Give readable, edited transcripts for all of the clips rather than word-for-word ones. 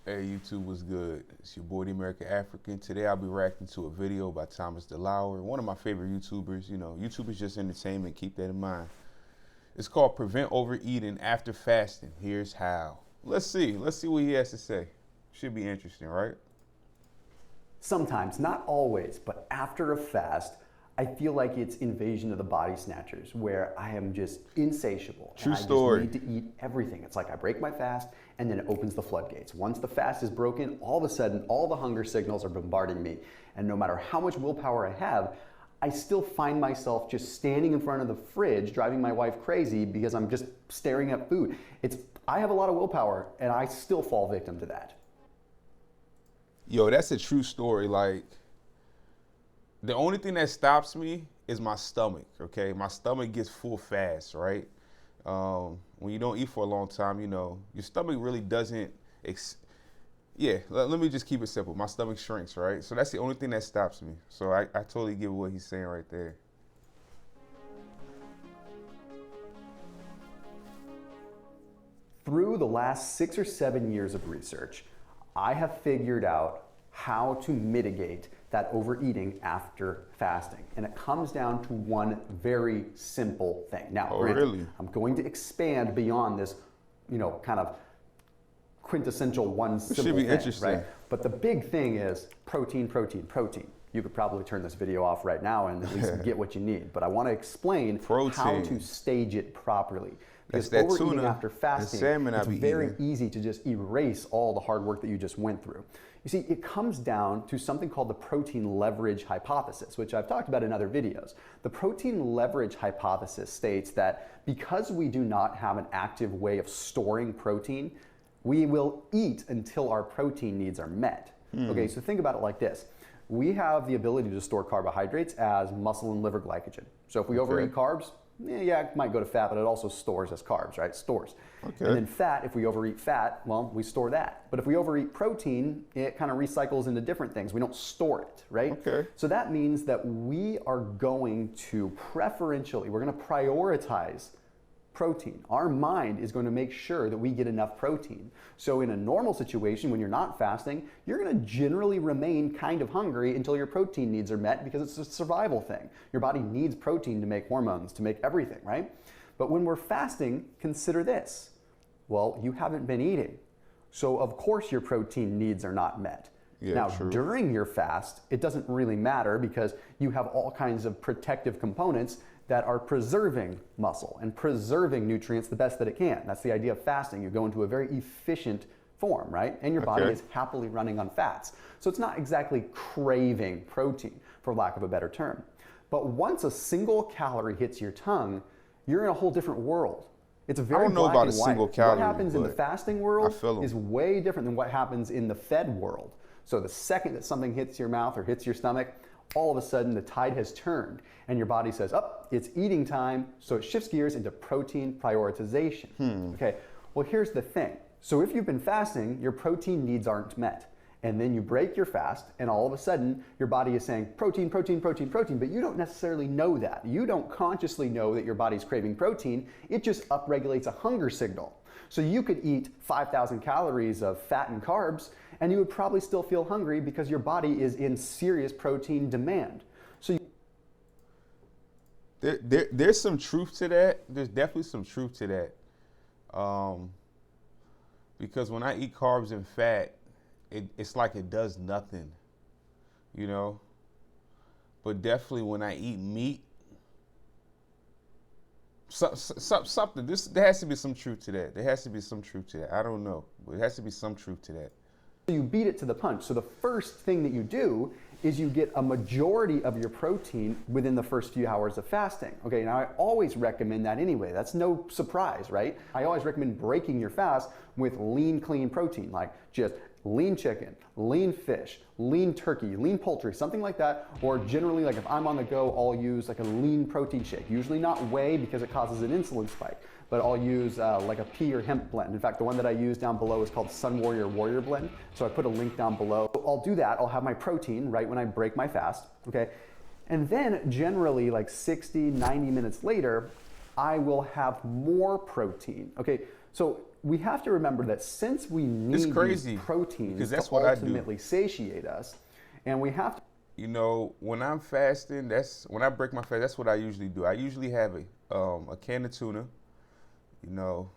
Hey, YouTube was good. It's your boy, the American African. Today I'll be reacting to a video by Delauer, one of my favorite YouTubers. You know, YouTube is just entertainment. Keep that in mind. It's called Prevent Overeating After Fasting. Here's how. Let's see what he has to say. Should be interesting, right? Sometimes, not always, but after a fast, I feel like it's invasion of the body snatchers, where I am just insatiable. True and story. I just need to eat everything. It's like I break my fast and then it opens the floodgates. Once the fast is broken, all of a sudden, all the hunger signals are bombarding me. And no matter how much willpower I have, I still find myself just standing in front of the fridge, driving my wife crazy because I'm just staring at food. I have a lot of willpower and I still fall victim to that. Yo, that's a true story. Like, the only thing that stops me is my stomach, okay? My stomach gets full fast, right? When you don't eat for a long time, you know, your stomach really doesn't, let me just keep it simple. My stomach shrinks, right? So that's the only thing that stops me. So I totally get what he's saying right there. Through the last 6 or 7 years of research, I have figured out how to mitigate that overeating after fasting. And it comes down to one very simple thing. Now, really? I'm going to expand beyond this, kind of quintessential one simple thing. It should be interesting. Right? But the big thing is protein, protein, protein. You could probably turn this video off right now and at least get what you need. But I want to explain how to stage it properly. Because overeating after fasting, it's very easy to just erase all the hard work that you just went through. You see, it comes down to something called the protein leverage hypothesis, which I've talked about in other videos. The protein leverage hypothesis states that because we do not have an active way of storing protein, we will eat until our protein needs are met. Okay, so think about it like this. We have the ability to store carbohydrates as muscle and liver glycogen. So if we overeat carbs, it might go to fat, but it also stores as carbs, right? Stores. Okay. And then fat, if we overeat fat, well, we store that. But if we overeat protein, it kind of recycles into different things. We don't store it, right? Okay. So that means that we are going to preferentially, we're going to prioritize protein. Our mind is going to make sure that we get enough protein. So in a normal situation, when you're not fasting, you're going to generally remain kind of hungry until your protein needs are met because it's a survival thing. Your body needs protein to make hormones, to make everything, right? But when we're fasting, consider this. Well, you haven't been eating. So of course your protein needs are not met. Now, during your fast, it doesn't really matter because you have all kinds of protective components that are preserving muscle and preserving nutrients the best that it can. That's the idea of fasting. You go into a very efficient form, right? And your body is happily running on fats. So it's not exactly craving protein, for lack of a better term. But once a single calorie hits your tongue, you're in a whole different world. It's very I don't know about a single calorie. What happens in the fasting world is way different than what happens in the fed world. So the second that something hits your mouth or hits your stomach, all of a sudden the tide has turned and your body says, it's eating time, so it shifts gears into protein prioritization. Okay, well here's the thing. So if you've been fasting, your protein needs aren't met. And then you break your fast and all of a sudden your body is saying protein, protein, protein, protein, but you don't necessarily know that. You don't consciously know that your body's craving protein. It just upregulates a hunger signal. So you could eat 5,000 calories of fat and carbs and you would probably still feel hungry because your body is in serious protein demand. So there's some truth to that. There's definitely some truth to that. Because when I eat carbs and fat, it's like it does nothing, you know? But definitely when I eat meat, something, there has to be some truth to that. There has to be some truth to that. I don't know, but there has to be some truth to that. You beat it to the punch. So the first thing that you do is you get a majority of your protein within the first few hours of fasting. Okay, now I always recommend that anyway. That's no surprise, right? I always recommend breaking your fast with lean, clean protein, like just lean chicken, lean fish, lean turkey, lean poultry, something like that. Or generally, like if I'm on the go, I'll use like a lean protein shake. Usually not whey because it causes an insulin spike, but I'll use like a pea or hemp blend. In fact, the one that I use down below is called Sun Warrior Warrior Blend. So I put a link down below. I'll do that. I'll have my protein right when I break my fast, okay? And then generally like 60, 90 minutes later, I will have more protein, okay? So we have to remember that since we need these proteins to ultimately satiate us, and we have to. You know, when I'm fasting, when I break my fast, that's what I usually do. I usually have a can of tuna, you know,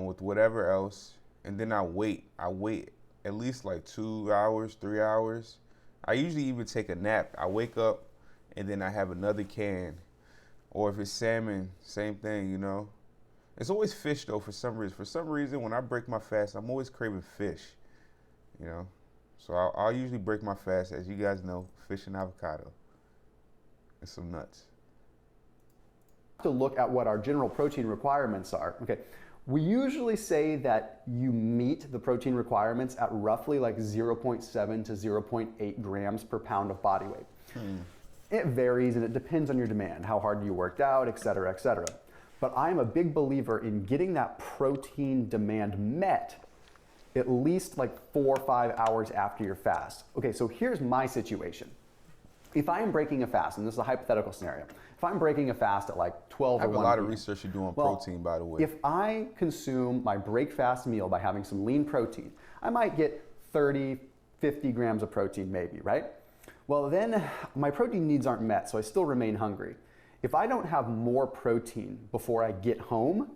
with whatever else, and then I wait. I wait at least like 2 hours, 3 hours. I usually even take a nap. I wake up, and then I have another can. Or if it's salmon, same thing, you know. It's always fish, though, for some reason. For some reason, when I break my fast, I'm always craving fish, you know. So I'll usually break my fast, as you guys know, fish and avocado and some nuts. To look at what our general protein requirements are. Okay, we usually say that you meet the protein requirements at roughly like 0.7 to 0.8 grams per pound of body weight. It varies and it depends on your demand, how hard you worked out, et cetera, et cetera. But I'm a big believer in getting that protein demand met at least like 4 or 5 hours after your fast. Okay, so here's my situation. If I am breaking a fast, and this is a hypothetical scenario, if I'm breaking a fast at like 12 or 1 p.m. I have a lot of research you do on protein, by the way. If I consume my break fast meal by having some lean protein, I might get 30, 50 grams of protein maybe, right? Well, then my protein needs aren't met, so I still remain hungry. If I don't have more protein before I get home,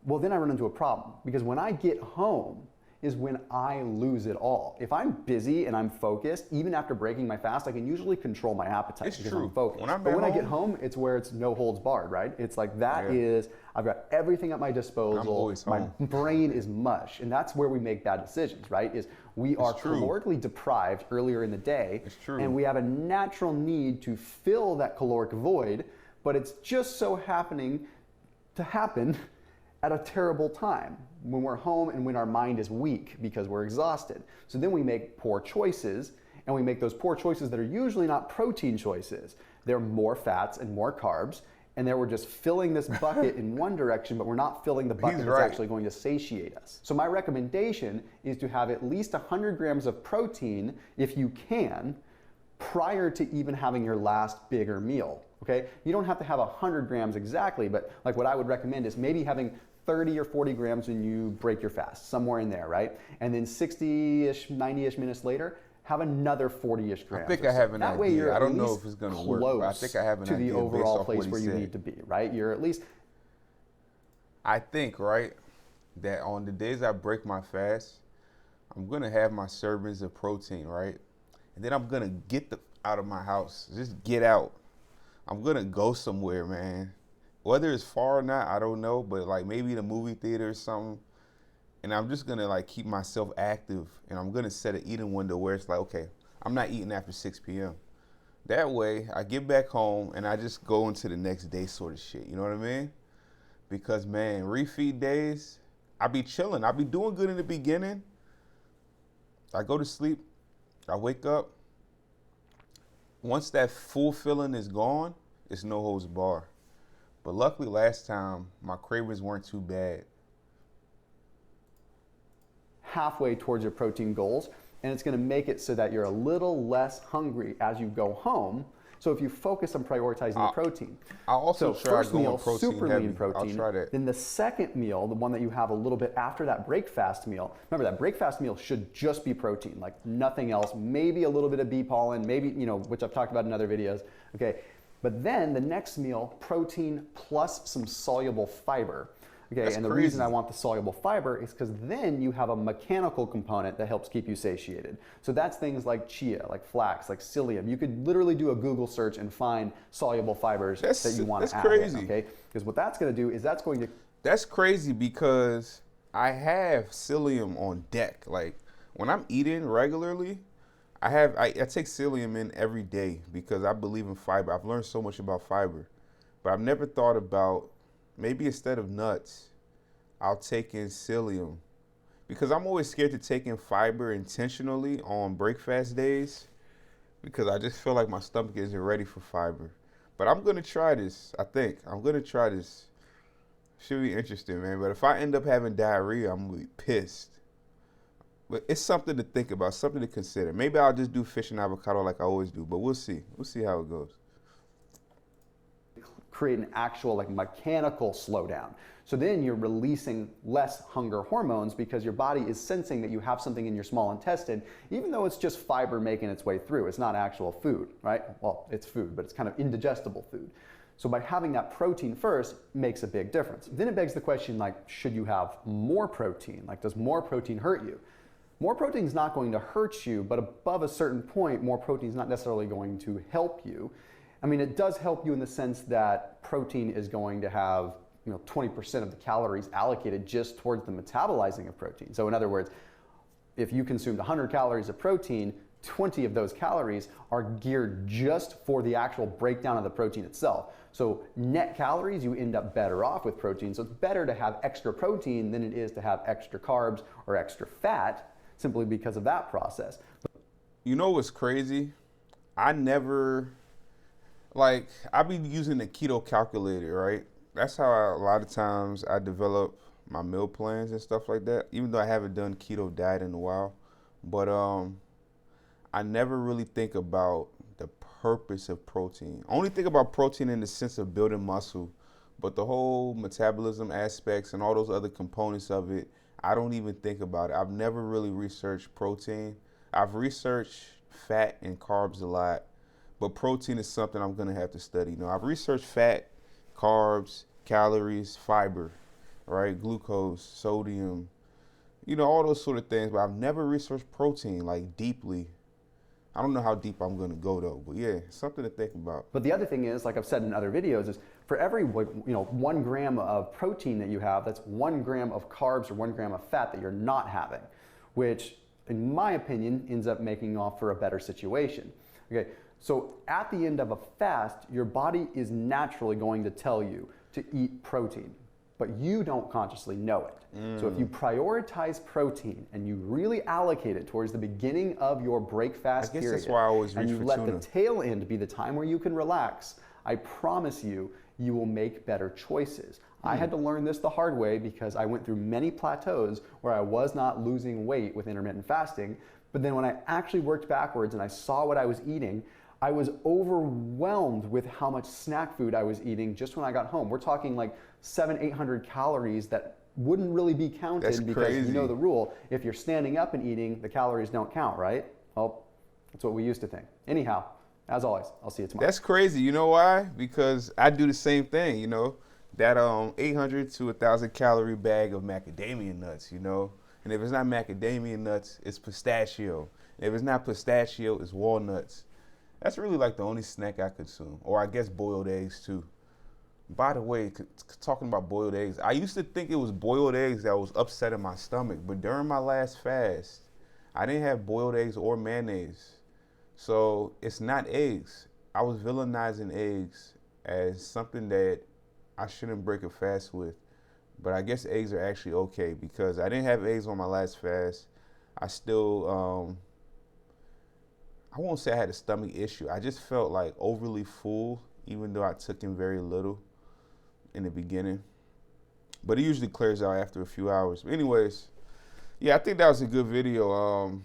well, then I run into a problem, because when I get home is when I lose it all. If I'm busy and I'm focused, even after breaking my fast, I can usually control my appetite because I'm focused. But when I get home, it's where it's no holds barred, right? It's like I've got everything at my disposal. My brain is mush, and that's where we make bad decisions, right? We are calorically deprived earlier in the day, and we have a natural need to fill that caloric void, but it's just so happening to happen at a terrible time when we're home and when our mind is weak because we're exhausted. So then we make poor choices, and we make those poor choices that are usually not protein choices. They're more fats and more carbs, and then we're just filling this bucket in one direction, but we're not filling the bucket that's actually going to satiate us. So my recommendation is to have at least 100 grams of protein, if you can, prior to even having your last bigger meal. Okay? You don't have to have 100 grams exactly, but like what I would recommend is maybe having 30 or 40 grams when you break your fast, somewhere in there, right? And then 60-ish, 90-ish minutes later, have another 40-ish grams. I think I have an idea. Way you're I don't know if it's going to work, but I think I have an idea to the overall place where you need to be, right? You're at least. I think, right, that on the days I break my fast, I'm going to have my servings of protein, right? And then I'm going to get out of my house, just get out. I'm going to go somewhere, man. Whether it's far or not, I don't know, but like maybe the movie theater or something. And I'm just gonna like keep myself active, and I'm gonna set an eating window where it's like, okay, I'm not eating after 6 p.m. That way, I get back home and I just go into the next day sort of shit. You know what I mean? Because man, refeed days, I be chilling. I be doing good in the beginning. I go to sleep. I wake up. Once that full feeling is gone, it's no holds bar. But luckily last time, my cravings weren't too bad. Halfway towards your protein goals, and it's going to make it so that you're a little less hungry as you go home. So if you focus on prioritizing the protein. I'll also try first meal, protein super heavy. lean protein. I'll try that. Then the second meal, the one that you have a little bit after that break fast meal. Remember, that break fast meal should just be protein, like nothing else. Maybe a little bit of bee pollen, maybe, which I've talked about in other videos. Okay. But then the next meal, protein plus some soluble fiber. Okay, That's and the crazy. reason I want the soluble fiber is because then you have a mechanical component that helps keep you satiated. So that's things like chia, like flax, like psyllium. You could literally do a Google search and find soluble fibers that you want to add. That's crazy. Okay, because what that's going to do is that's going to. That's crazy because I have psyllium on deck. Like when I'm eating regularly, I take psyllium in every day because I believe in fiber. I've learned so much about fiber, but I've never thought about maybe instead of nuts, I'll take in psyllium because I'm always scared to take in fiber intentionally on break fast days because I just feel like my stomach isn't ready for fiber. But I'm going to try this, I think. I'm going to try this. Should be interesting, man. But if I end up having diarrhea, I'm going to be pissed. But it's something to think about, something to consider. Maybe I'll just do fish and avocado like I always do, but we'll see. We'll see how it goes. create an actual like mechanical slowdown. So then you're releasing less hunger hormones because your body is sensing that you have something in your small intestine, even though it's just fiber making its way through. It's not actual food, right? Well, it's food, but it's kind of indigestible food. So by having that protein first makes a big difference. Then it begs the question, like, should you have more protein? Like, does more protein hurt you? More protein is not going to hurt you, but above a certain point, more protein is not necessarily going to help you. I mean, it does help you in the sense that protein is going to have 20% of the calories allocated just towards the metabolizing of protein. So in other words, if you consumed 100 calories of protein, 20 of those calories are geared just for the actual breakdown of the protein itself. So net calories, you end up better off with protein. So it's better to have extra protein than it is to have extra carbs or extra fat, simply because of that process. You know what's crazy? I be using the keto calculator, right? That's how a lot of times I develop my meal plans and stuff like that, even though I haven't done keto diet in a while. But I never really think about the purpose of protein. I only think about protein in the sense of building muscle, but the whole metabolism aspects and all those other components of it, I don't even think about it. I've never really researched protein. I've researched fat and carbs a lot, but protein is something I'm gonna have to study. I've researched fat, carbs, calories, fiber, right? Glucose, sodium, all those sort of things, but I've never researched protein like deeply. I don't know how deep I'm gonna go though, but yeah, something to think about. But the other thing is, like I've said in other videos, is for every 1 gram of protein that you have, that's 1 gram of carbs or 1 gram of fat that you're not having, which in my opinion ends up making off for a better situation. Okay, so at the end of a fast, your body is naturally going to tell you to eat protein, but you don't consciously know it. So if you prioritize protein and you really allocate it towards the beginning of your break fast period, that's why I always reach and you for let tuna. the tail end be the time where you can relax, I promise you, you will make better choices. I had to learn this the hard way because I went through many plateaus where I was not losing weight with intermittent fasting, but then when I actually worked backwards and I saw what I was eating, I was overwhelmed with how much snack food I was eating just when I got home. We're talking like 700-800 calories that wouldn't really be counted. That's because crazy. You know the rule. If you're standing up and eating, the calories don't count, right? Well, that's what we used to think. Anyhow, as always, I'll see you tomorrow. That's crazy. You know why? Because I do the same thing, that 800 to 1,000 calorie bag of macadamia nuts, and if it's not macadamia nuts, it's pistachio. And if it's not pistachio, it's walnuts. That's really like the only snack I consume, or I guess boiled eggs too. By the way, talking about boiled eggs, I used to think it was boiled eggs that was upsetting my stomach, but during my last fast, I didn't have boiled eggs or mayonnaise. So it's not eggs. I was villainizing eggs as something that I shouldn't break a fast with, but I guess eggs are actually okay because I didn't have eggs on my last fast. I still, I won't say I had a stomach issue. I just felt like overly full, even though I took in very little in the beginning. But it usually clears out after a few hours. But anyways, yeah, I think that was a good video.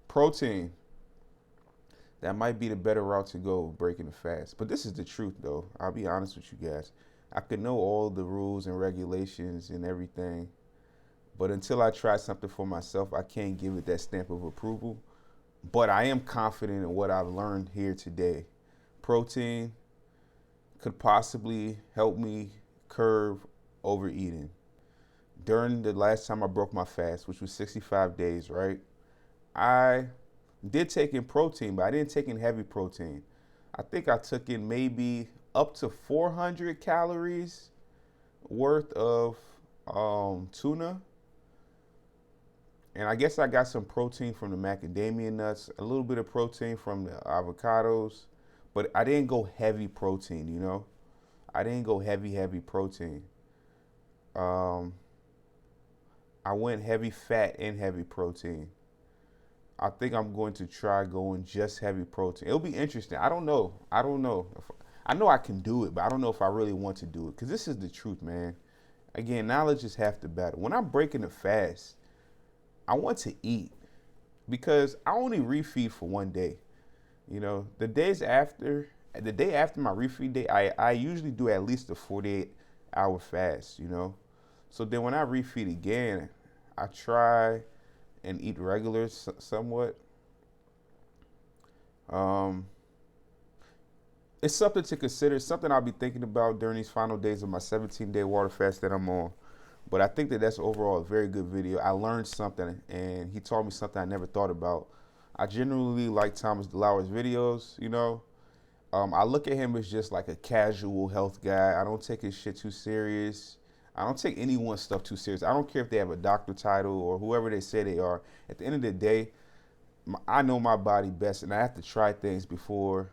Protein. That might be the better route to go, breaking the fast. But this is the truth, though. I'll be honest with you guys. I could know all the rules and regulations and everything, but until I try something for myself, I can't give it that stamp of approval. But I am confident in what I've learned here today. Protein could possibly help me curb overeating. During the last time I broke my fast, which was 65 days, right? I did take in protein, but I didn't take in heavy protein. I think I took in maybe up to 400 calories worth of tuna. And I guess I got some protein from the macadamia nuts, a little bit of protein from the avocados, but I didn't go heavy protein, I didn't go heavy protein. I went heavy fat and heavy protein. I think I'm going to try going just heavy protein. It'll be interesting. I don't know. I know I can do it, but I don't know if I really want to do it. Because this is the truth, man. Again, knowledge is half the battle. When I'm breaking a fast, I want to eat. Because I only refeed for one day. The days after, the day after my refeed day, I usually do at least a 48-hour fast, you know. So then when I refeed again, I try and eat regular somewhat. It's something to consider, something I'll be thinking about during these final days of my 17-day water fast that I'm on. But I think that that's overall a very good video. I learned something, and he taught me something I never thought about. I generally like Thomas Delauer's videos, you know. I look at him as just like a casual health guy. I don't take his shit too serious. I don't take anyone's stuff too serious. I don't care if they have a doctor title or whoever they say they are. At the end of the day, I know my body best, and I have to try things before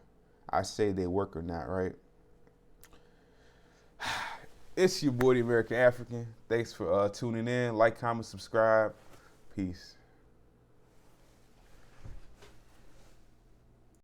I say they work or not, right? It's your boy, the American African. Thanks for tuning in. Like, comment, subscribe. Peace.